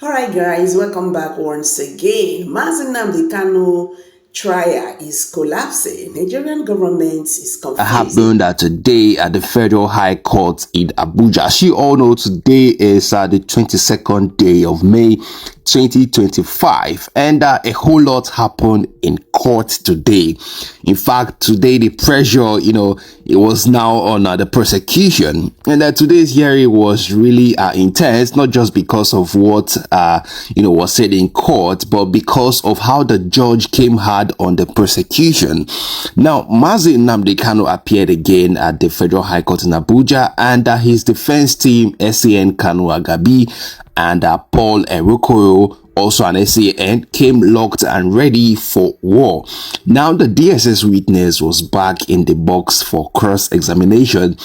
All right, guys, welcome back once again. Mazi Kanu trial is collapsing. Nigerian government is confusing. Happened today at the Federal High Court in Abuja. As you all know, today is the 22nd day of May 2025, and a whole lot happened in court today. In fact, today the pressure, it was now on the prosecution, and today's hearing was really intense, not just because of what was said in court, but because of how the judge came hard on the prosecution. Now, Mazi Kanu appeared again at the Federal High Court in Abuja, and his defense team, SAN Kanu Agabi and Paul Erokoro, also an SAN, came locked and ready for war. Now, the DSS witness was back in the box for cross-examination,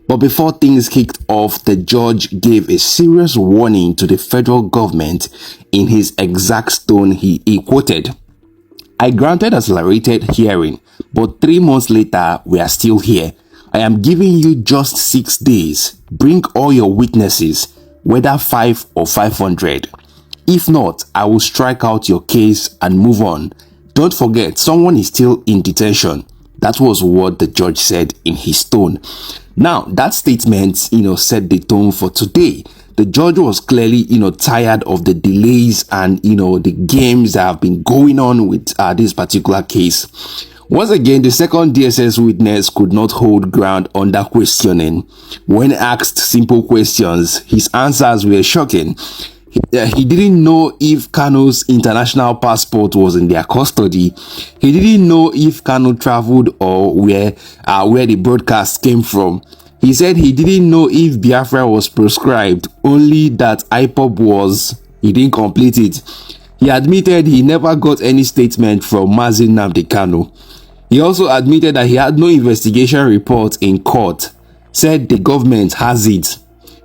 but before things kicked off, the judge gave a serious warning to the federal government in his exact tone he quoted. "I granted accelerated hearing, but 3 months later, we are still here. I am giving you just 6 days. Bring all your witnesses, whether 5 or 500. If not, I will strike out your case and move on. Don't forget, someone is still in detention." That was what the judge said in his tone. Now, that statement, set the tone for today. The judge was clearly, tired of the delays and, the games that have been going on with this particular case. Once again, the second DSS witness could not hold ground under questioning. When asked simple questions, his answers were shocking. He didn't know if KANU'S international passport was in their custody. He didn't know if KANU traveled or where the broadcast came from. He said he didn't know if Biafra was proscribed, only that IPOB was. He didn't complete it. He admitted he never got any statement from Mazi Kanu. He also admitted that he had no investigation report in court, said the government has it.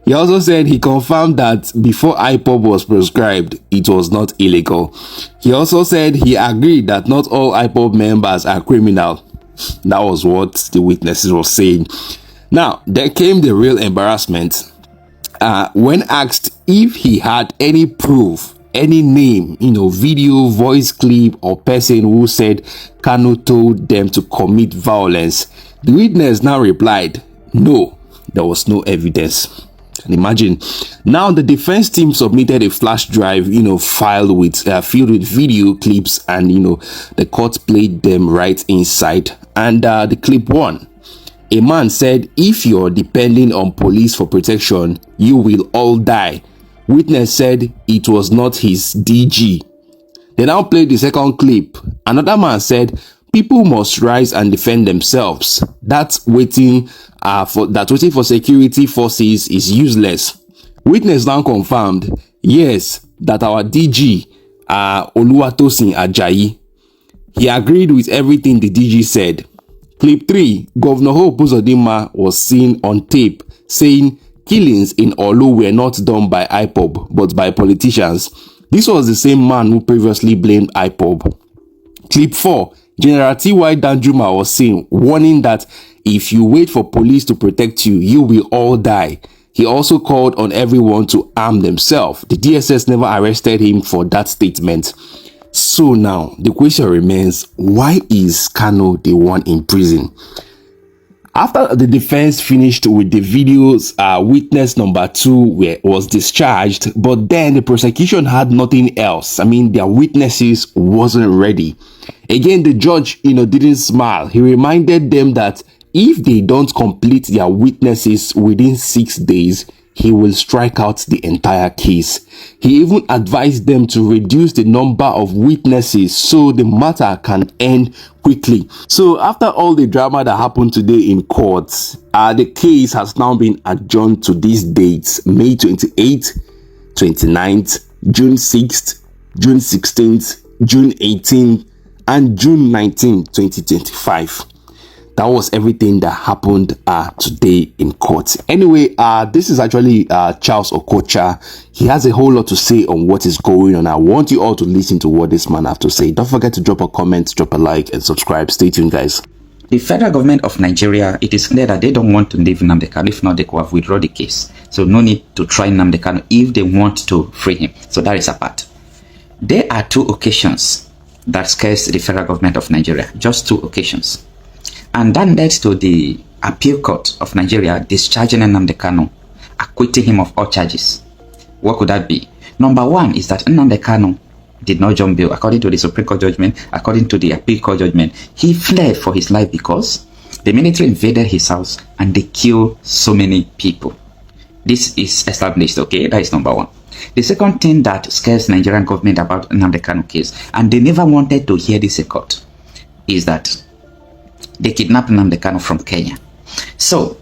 He also said he confirmed that before IPOB was proscribed, it was not illegal. He also said he agreed that not all IPOB members are criminal. That was what the witnesses were saying. Now, there came the real embarrassment. When asked if he had any proof, any name, video, voice clip, or person who said Kanu told them to commit violence, the witness now replied, no, there was no evidence. And imagine. Now, the defense team submitted a flash drive, filled with video clips, and the court played them right inside. And the clip one. A man said, "If you're depending on police for protection, you will all die." Witness said it was not his DG. They now played the second clip. Another man said, "People must rise and defend themselves. Waiting for security forces is useless." Witness now confirmed, yes, that our DG, Oluwatosin Ajayi, he agreed with everything the DG said. Clip 3, Governor Hope Uzodinma was seen on tape saying killings in Olu were not done by IPOB but by politicians. This was the same man who previously blamed IPOB. Clip 4, General T.Y. Danjuma was seen warning that if you wait for police to protect you, you will all die. He also called on everyone to arm themselves. The DSS never arrested him for that statement. So now, the question remains, why is Kanu the one in prison? After the defense finished with the videos, witness number 2 was discharged, but then the prosecution had nothing else. Their witnesses wasn't ready. Again, the judge, didn't smile. He reminded them that if they don't complete their witnesses within 6 days, he will strike out the entire case. He even advised them to reduce the number of witnesses so the matter can end quickly. So after all the drama that happened today in court, the case has now been adjourned to these dates: May 28th, 29th, June 6th, June 16th, June 18th, and June 19th, 2025. That was everything that happened today in court. Anyway, this is actually Charles Okocha. He has a whole lot to say on what is going on. I want you all to listen to what this man has to say. Don't forget to drop a comment, drop a like, and subscribe. Stay tuned, guys. the federal government of Nigeria, it is clear that they don't want to leave Nnamdi Kanu. If not, they could have withdrawn the case. So no need to try Nnamdi Kanu if they want to free him. So that is apart. There are 2 occasions that scares the federal government of Nigeria. Just 2 occasions. And that led to the appeal court of Nigeria discharging Nnamdi Kanu, acquitting him of all charges. What could that be? Number 1 is that Nnamdi Kanu did not jump bail. According to the Supreme Court judgment, according to the appeal court judgment, he fled for his life because the military invaded his house and they killed so many people. This is established, okay? That is number 1. The second thing that scares the Nigerian government about Nnamdi Kanu case, and they never wanted to hear this in court, is that they kidnapped Nnamdi Kanu from Kenya. So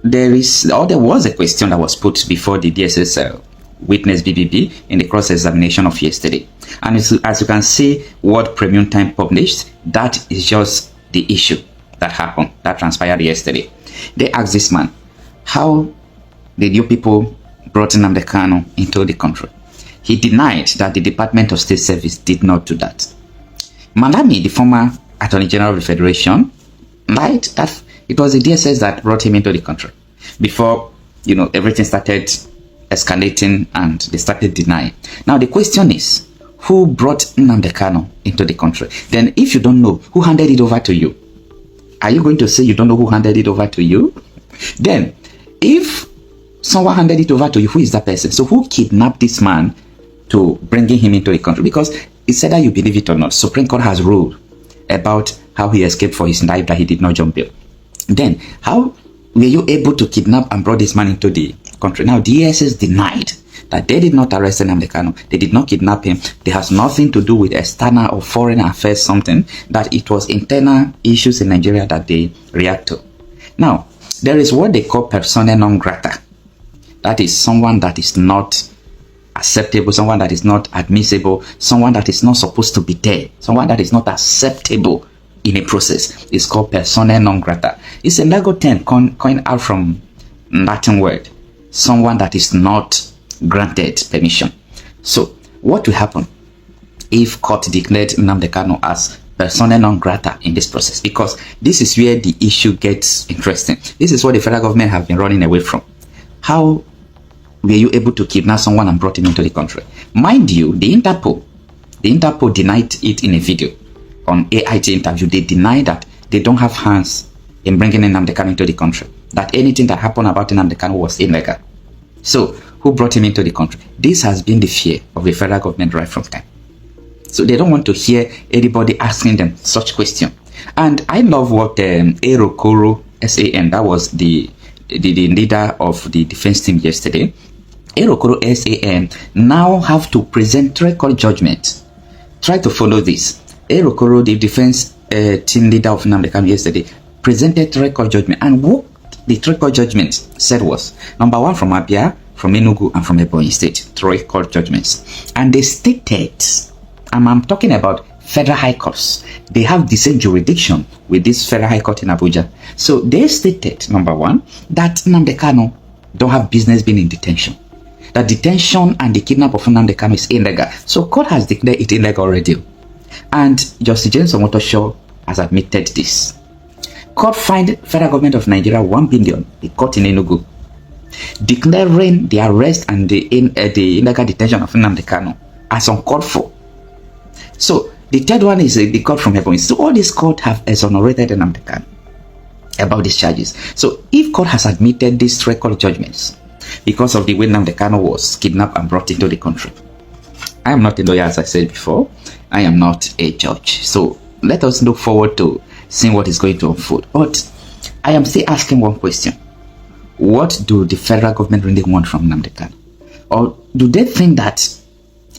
there was a question that was put before the DSS witness BBB in the cross-examination of yesterday, and as you can see what Premium Time published, that is just the issue that happened, that transpired yesterday. They asked this man, how did you people brought Nnamdi Kanu into the country? He denied that the Department of State Service did not do that. Malami, the former Attorney General of the Federation, lied that it was the DSS that brought him into the country before, everything started escalating and they started denying. Now the question is, who brought Nnamdi Kanu into the country? Then if you don't know, who handed it over to you? Are you going to say you don't know who handed it over to you? Then if someone handed it over to you, who is that person? So who kidnapped this man to bringing him into the country? Because it's either you believe it or not, Supreme Court has ruled about how he escaped for his life, that he did not jump bail. Then how were you able to kidnap and brought this man into the country? Now DSS denied that they did not arrest Nnamdi Kanu, they did not kidnap him, it has nothing to do with external or foreign affairs, something, that it was internal issues in Nigeria that they react to. Now there is what they call persona non grata. That is someone that is not acceptable, someone that is not admissible, someone that is not supposed to be there, someone that is not acceptable in a process. It's called persona non grata. It's a legal term coined out from Latin word, someone that is not granted permission. So what will happen if court declared Nnamdi Kanu as persona non grata in this process? Because this is where the issue gets interesting. This is what the federal government have been running away from. How were you able to kidnap someone and brought him into the country? Mind you, the Interpol denied it in a video on AIT interview. They denied that they don't have hands in bringing Nnamdi Kanu into the country, that anything that happened about Nnamdi Kanu was illegal. So who brought him into the country? This has been the fear of the federal government right from time. So they don't want to hear anybody asking them such question. And I love what Erokoro SAN, that was the leader of the defense team yesterday. Erokoro SAN now have to present record judgment. Try to follow this. Erokoro, the defense team leader of Nnamdi Kanu yesterday, presented record judgment, and what the record judgment said was, number 1 from Abia, from Enugu, and from Ebonyi State, 3 court judgments. And they stated, and I'm talking about federal high courts, they have the same jurisdiction with this federal high court in Abuja. So they stated, number 1, that Nnamdi Kanu don't have business being in detention. That detention and the kidnap of Nnamdi Kanu is illegal. So court has declared it illegal already. And Justice James Omotosho has admitted this. Court fined federal government of Nigeria 1 billion, the court in Enugu, declaring the arrest and the illegal detention of Nnamdi Kanu as uncalled for. So the third one is the court from Ebonyi. So all these courts have exonerated Nnamdi Kanu about these charges. So if court has admitted these record judgments because of the way Nnamdi Kanu was kidnapped and brought into the country, I am not a lawyer, as I said before. I am not a judge. So let us look forward to seeing what is going to unfold. But I am still asking one question. What do the federal government really want from Nnamdi Kanu? Or do they think that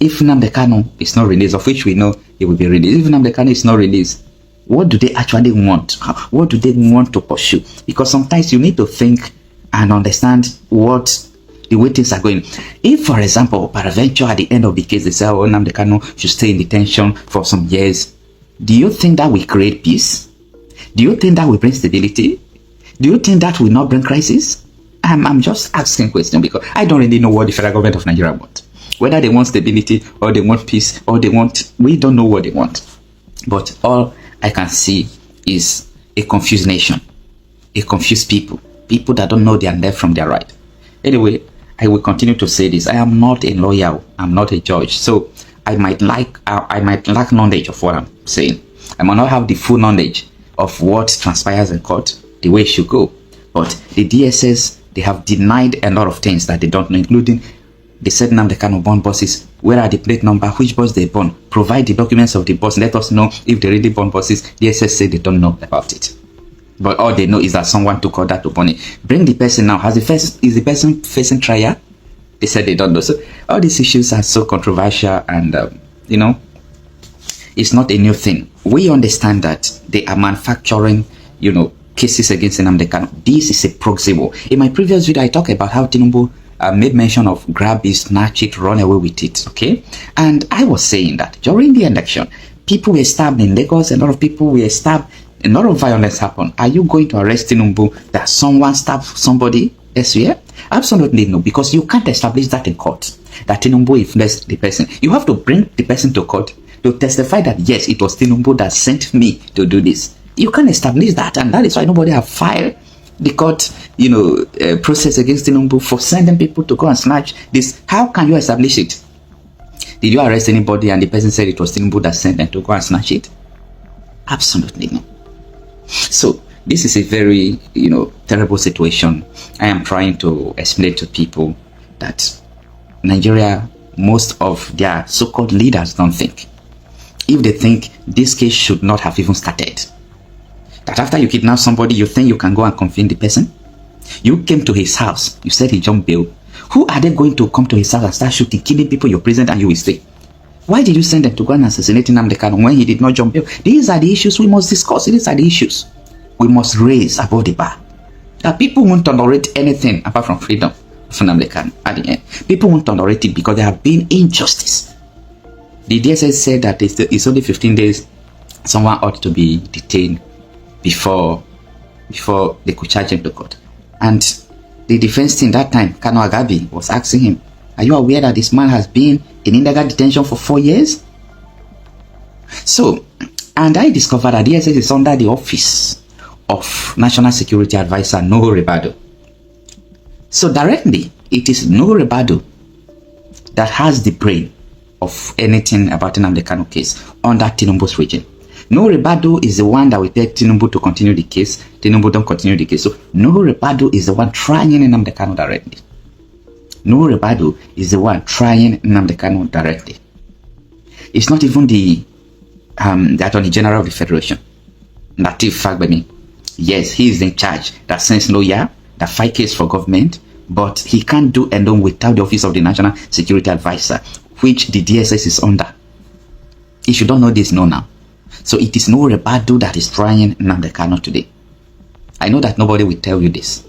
if Nnamdi Kanu is not released, of which we know he will be released, if Nnamdi Kanu is not released, what do they actually want? What do they want to pursue? Because sometimes you need to think and understand what the way things are going. If, for example, peradventure at the end of the case they say, oh, Nnamdi Kanu should stay in detention for some years, do you think that will create peace? Do you think that will bring stability? Do you think that will not bring crisis? I'm just asking questions because I don't really know what the federal government of Nigeria wants. Whether they want stability or they want peace or they want, we don't know what they want. But all I can see is a confused nation, a confused people that don't know their left from their right. Anyway, I will continue to say this. I am not a lawyer. I'm not a judge. So I might lack knowledge of what I'm saying. I might not have the full knowledge of what transpires in court, the way it should go. But the DSS, they have denied a lot of things that they don't know, including they said now they cannot burn buses. Where are the plate number? Which bus they burn? Provide the documents of the bus. Let us know if they really burn buses. DSS say they don't know about it. But all they know is that someone took order to burn it. Bring the person now. Is the person facing trial? They said they don't know. So all these issues are so controversial, and you know, it's not a new thing. We understand that they are manufacturing, you know, cases against Nnamdi Kanu. This is a proxy war. In my previous video, I talked about how Tinubu made mention of grab it, snatch it, run away with it. Okay, and I was saying that during the election, people were stabbed in Lagos. A lot of people were stabbed. A lot of violence happened. Are you going to arrest Tinubu that someone stabbed somebody elsewhere? Absolutely no, because you can't establish that in court, that Tinubu influenced the person. You have to bring the person to court to testify that yes, it was Tinubu that sent me to do this. You can't establish that, and that is why nobody have filed the court, you know, process against Tinubu for sending people to go and snatch this. How can you establish it? Did you arrest anybody and the person said it was Tinubu that sent them to go and snatch it? Absolutely no. So this is a very, you know, terrible situation. I am trying to explain to people that Nigeria, most of their so-called leaders don't think. If they think, this case should not have even started. That after you kidnap somebody, you think you can go and confine the person? You came to his house, you said he jumped bail. Who are they going to come to his house and start shooting, killing people, you're present and you will stay? Why did you send them to go and assassinate Nnamdi Kanu when he did not jump bail? These are the issues we must discuss. These are the issues we must raise above the bar. That people won't tolerate anything apart from freedom for Nnamdi Kanu at the end. People won't tolerate it because there have been injustice. The DSS said that it's only 15 days someone ought to be detained before they could charge him to court. And the defense team that time, Kanu Agabi, was asking him, are you aware that this man has been in illegal detention for 4 years? So, and I discovered that DSS is under the office of National Security Advisor Nuhu Ribadu. So directly, it is Nuhu Ribadu that has the brain of anything about the Nnamdi Kanu case under Tinubu's regime. Nuhu Ribadu is the one that will tell Tinubu to continue the case. Tinubu don't continue the case. So Nuhu Ribadu is the one trying Nnamdi Kanu directly. Nuhu Ribadu is the one trying Nnamdi Kanu directly. It's not even the Attorney General of the Federation, Lateef Fagbemi. Yes, he is in charge. That sends lawyer, that fight case for government, but he can't do alone without the office of the National Security Advisor, which the DSS is under. If you don't know this, know now. So it is Nuhu Ribadu that is trying Nnamdi Kanu today. I know that nobody will tell you this.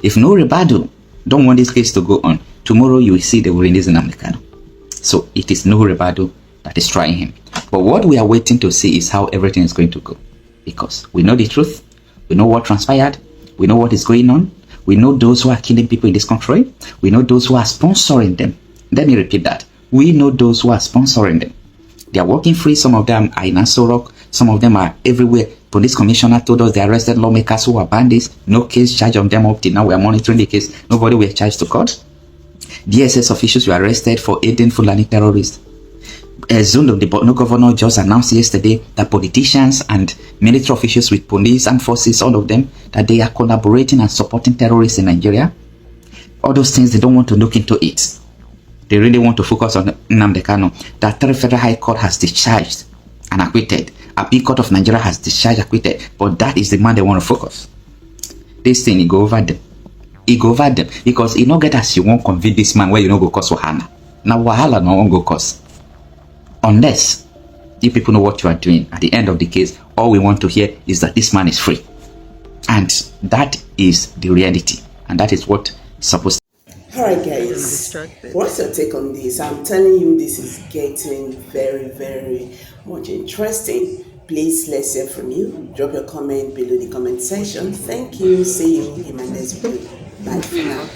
If Nuhu Ribadu don't want this case to go on, tomorrow you will see they will release Nnamdi Kanu. So it is Nuhu Ribadu that is trying him. But what we are waiting to see is how everything is going to go. Because we know the truth. We know what transpired. We know what is going on. We know those who are killing people in this country. We know those who are sponsoring them. Let me repeat that. We know those who are sponsoring them. They are working free. Some of them are in Aso Rock. Some of them are everywhere. Police commissioner told us they arrested lawmakers who were bandits. No case charge on them up till now. We are monitoring the case. Nobody were charged to court. DSS officials were arrested for aiding Fulani terrorists. Zulu, the Borno governor, just announced yesterday that politicians and military officials with police and forces, all of them, that they are collaborating and supporting terrorists in Nigeria. All those things, they don't want to look into it. They really want to focus on Nnamdi Kanu. That the Federal High Court has discharged and acquitted. A big court of Nigeria has discharged, acquitted. But that is the man they want to focus. This thing, it go over them. It go over them. Because it not get as you won't convince this man where you don't go cause wahala. Now wahala no won't go cause. Unless you people know what you are doing. At the end of the case, all we want to hear is that this man is free. And that is the reality. And that is what is supposed to. Alright guys, what's your take on this? I'm telling you, this is getting very, very much interesting. Please, let's hear from you. Drop your comment below the comment section. Thank you. See you in my next video. Bye for now.